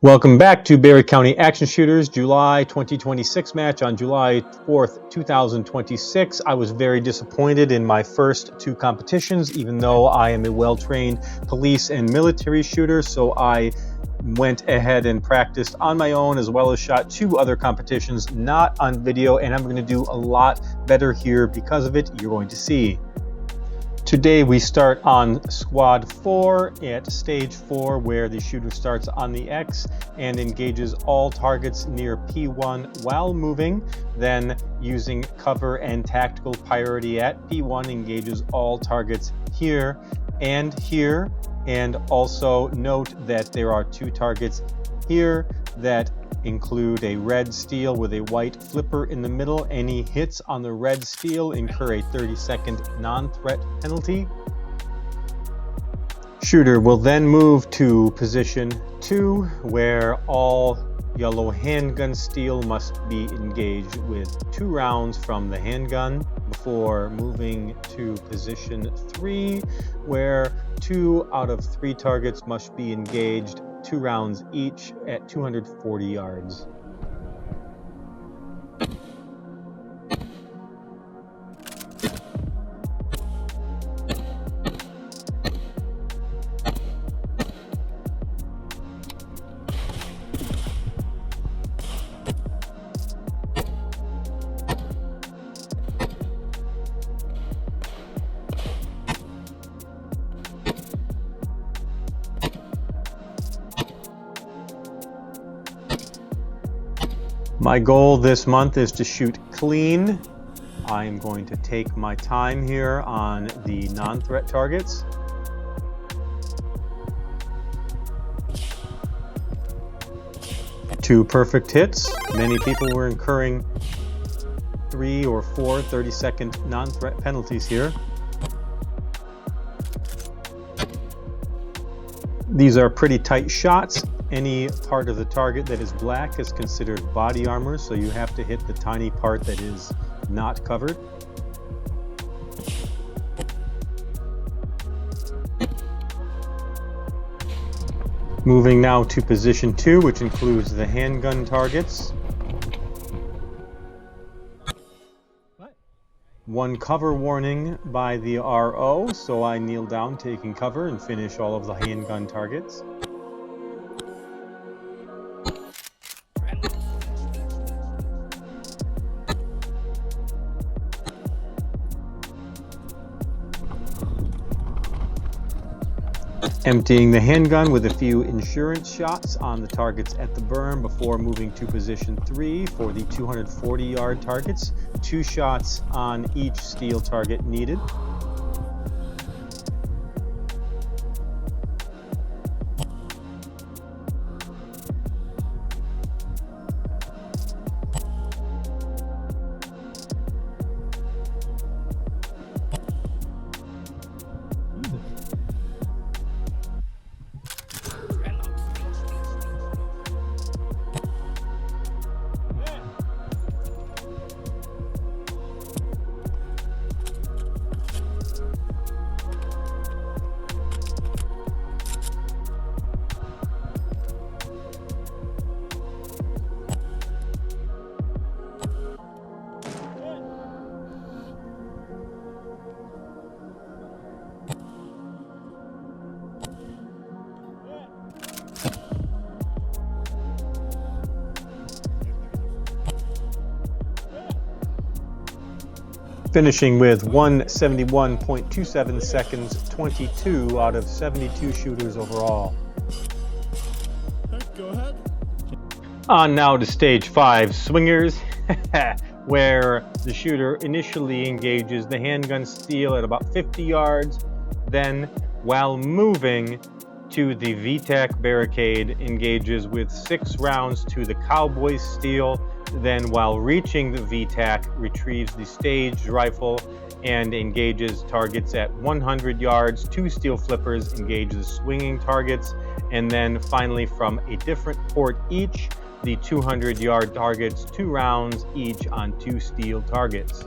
Welcome back to Berry County Action Shooters July 2026 match on July 4th, 2026. I was very disappointed in my first two competitions, even though I am a well-trained police and military shooter, so I went ahead and practiced on my own as well as shot two other competitions not on video, and I'm going to do a lot better here because of it. You're going to see. Today we start on squad 4 at stage 4, where the shooter starts on the X and engages all targets near P1 while moving. Then, using cover and tactical priority at P1, engages all targets here, and also note that there are two targets here that include a red steel with a white flipper in the middle. Any hits on the red steel incur a 30-second non-threat penalty. Shooter will then move to position 2, where all yellow handgun steel must be engaged with 2 rounds from the handgun, before moving to position 3, where 2 out of 3 targets must be engaged 2 rounds each at 240 yards. My goal this month is to shoot clean. I'm going to take my time here on the non-threat targets. Two perfect hits. Many people were incurring 3 or 4 30-second non-threat penalties here. These are pretty tight shots. Any part of the target that is black is considered body armor, so you have to hit the tiny part that is not covered. Moving now to position 2, which includes the handgun targets. One cover warning by the RO, so I kneel down taking cover and finish all of the handgun targets. Emptying the handgun with a few insurance shots on the targets at the berm before moving to position 3 for the 240-yard targets. 2 shots on each steel target needed. Finishing with 171.27 seconds, 22 out of 72 shooters overall. Go ahead. On now to stage 5, swingers, where the shooter initially engages the handgun steel at about 50 yards, then while moving to the VTAC barricade, engages with 6 rounds to the cowboy steel. Then, while reaching the VTAC, retrieves the staged rifle and engages targets at 100 yards. 2 steel flippers engage the swinging targets, and then finally, from a different port each, the 200-yard targets, 2 rounds each on 2 steel targets.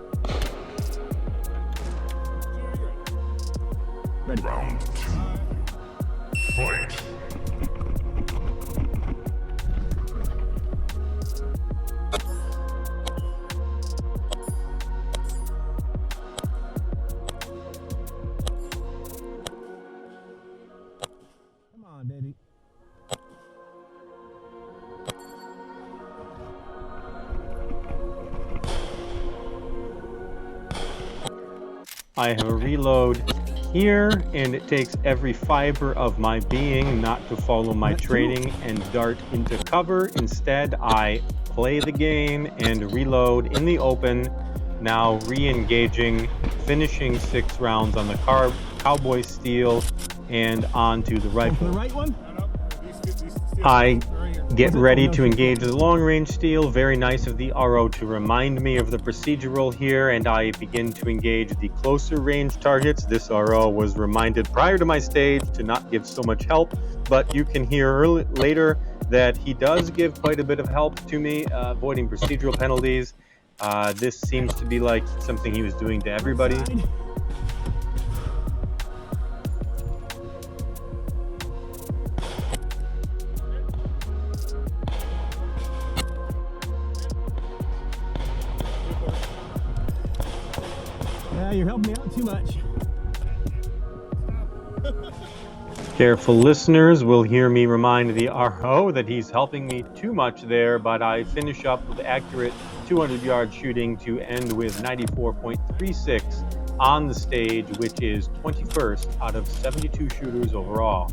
Round 2. Fight. I have a reload here, and it takes every fiber of my being not to follow my training and dart into cover. Instead, I play the game and reload in the open, now re-engaging, finishing 6 rounds on the cowboy steel and onto the rifle. The right one? I get ready to engage the long-range steel. Very nice of the RO to remind me of the procedural here, and I begin to engage the closer range targets. This RO was reminded prior to my stage to not give so much help, but you can hear later that he does give quite a bit of help to me, avoiding procedural penalties. This seems to be like something he was doing to everybody. Yeah, you're helping me out too much. Careful listeners will hear me remind the RO that he's helping me too much there, but I finish up with accurate 200-yard shooting to end with 94.36 on the stage, which is 21st out of 72 shooters overall.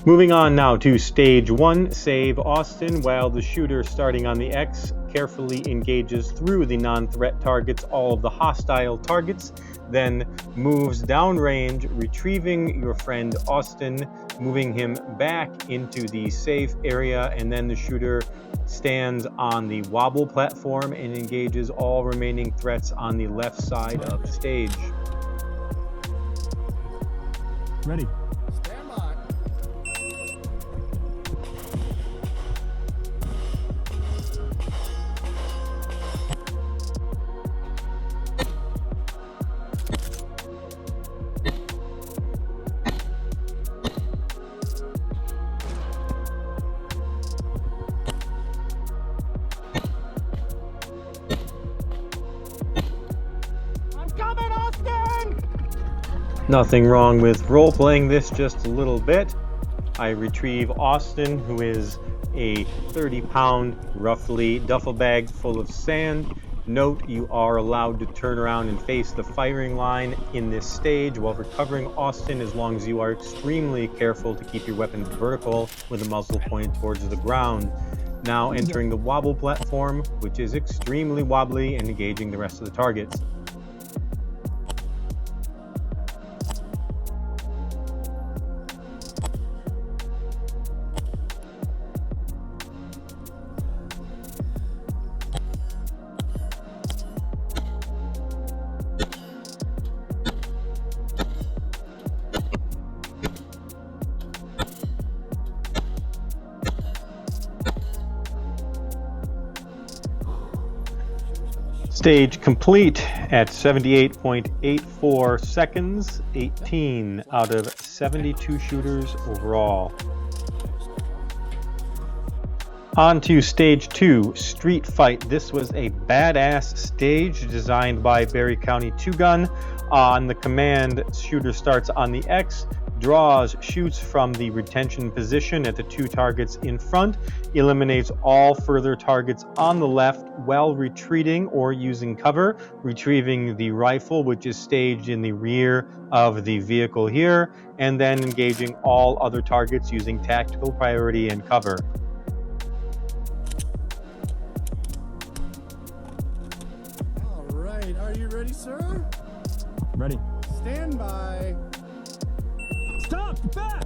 Moving on now to stage 1, save Austin, while the shooter starting on the X carefully engages through the non-threat targets, all of the hostile targets, then moves downrange, retrieving your friend Austin, moving him back into the safe area, and then the shooter stands on the wobble platform and engages all remaining threats on the left side of the stage. Ready. Nothing wrong with role-playing this just a little bit. I retrieve Austin, who is a 30-pound, roughly, duffel bag full of sand. Note, you are allowed to turn around and face the firing line in this stage while recovering Austin, as long as you are extremely careful to keep your weapon vertical with the muzzle pointed towards the ground. Now entering the wobble platform, which is extremely wobbly, and engaging the rest of the targets. Stage complete at 78.84 seconds, 18 out of 72 shooters overall. On to stage 2, Street Fight. This was a badass stage designed by Berry County 2-Gun. On the command, shooter starts on the X, draws, shoots from the retention position at the 2 targets in front, eliminates all further targets on the left while retreating or using cover, retrieving the rifle, which is staged in the rear of the vehicle here, and then engaging all other targets using tactical priority and cover. All right, are you ready, sir? Ready. Stand by. Stop! Back!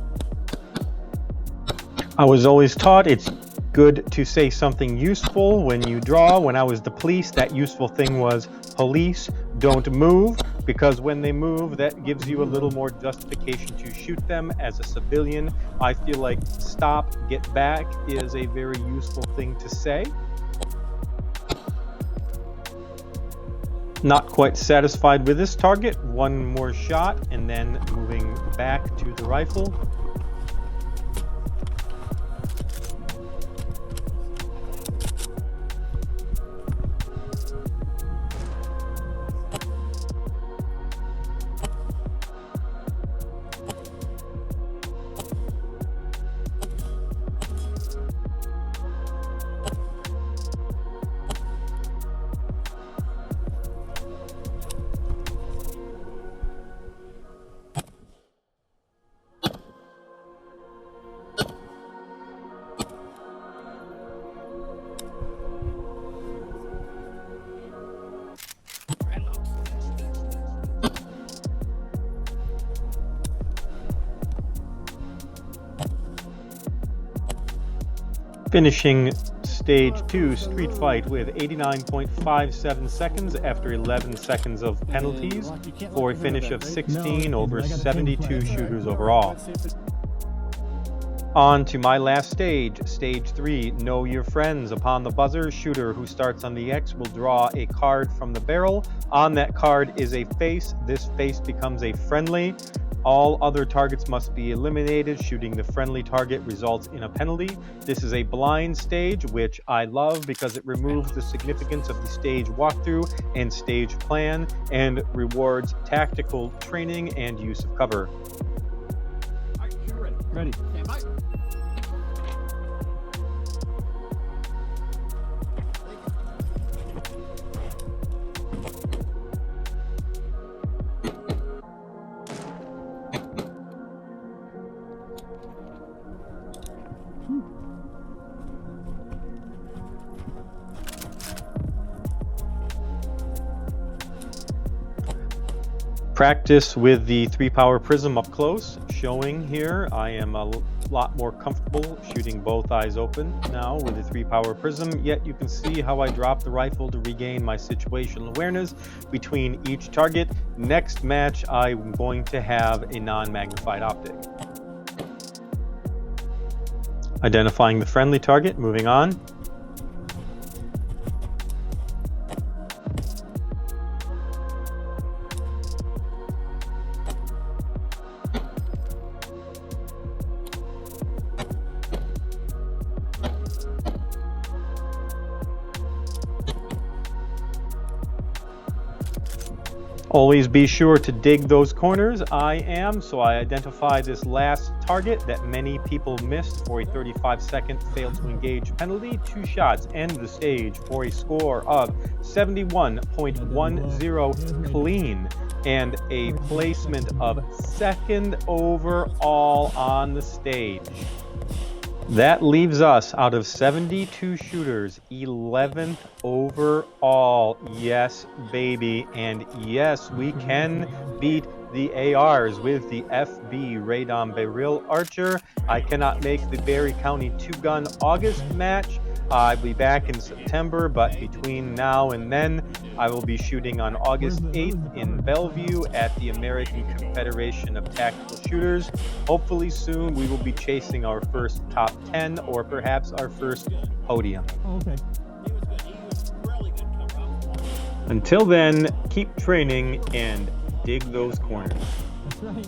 I was always taught it's good to say something useful when you draw. When I was the police, that useful thing was, police, don't move, because when they move, that gives you a little more justification to shoot them. As a civilian, I feel like stop, get back is a very useful thing to say. Not quite satisfied with this target, one more shot, and then moving back to the rifle. Finishing stage 2 street fight with 89.57 seconds after 11 seconds of penalties for a finish of 16 over 72 shooters overall. On to my last stage, stage 3, know your friends. Upon the buzzer, shooter who starts on the X will draw a card from the barrel. On that card is a face. This face becomes a friendly. All other targets must be eliminated. Shooting the friendly target results in a penalty. This is a blind stage, which I love because it removes the significance of the stage walkthrough and stage plan and rewards tactical training and use of cover. Ready. Practice with the 3-power prism up close. Showing here, I am a lot more comfortable shooting both eyes open now with the 3-power prism, yet you can see how I drop the rifle to regain my situational awareness between each target. Next match, I'm going to have a non-magnified optic. Identifying the friendly target, moving on. Always be sure to dig those corners. I am, so I identify this last target that many people missed for a 35-second fail to engage penalty. 2 shots end the stage for a score of 71.10 clean and a placement of 2nd overall on the stage. That leaves us, out of 72 shooters, 11th overall. Yes, baby. And yes, we can beat the ARs with the FB Radom Beryl Archer. I cannot make the Berry County 2-gun August match. I'll be back in September, but between now and then, I will be shooting on August 8th in Bellevue at the American Confederation of Tactical Shooters. Hopefully soon we will be chasing our first top 10 or perhaps our first podium. Oh, okay. Until then, keep training and dig those corners. That's right.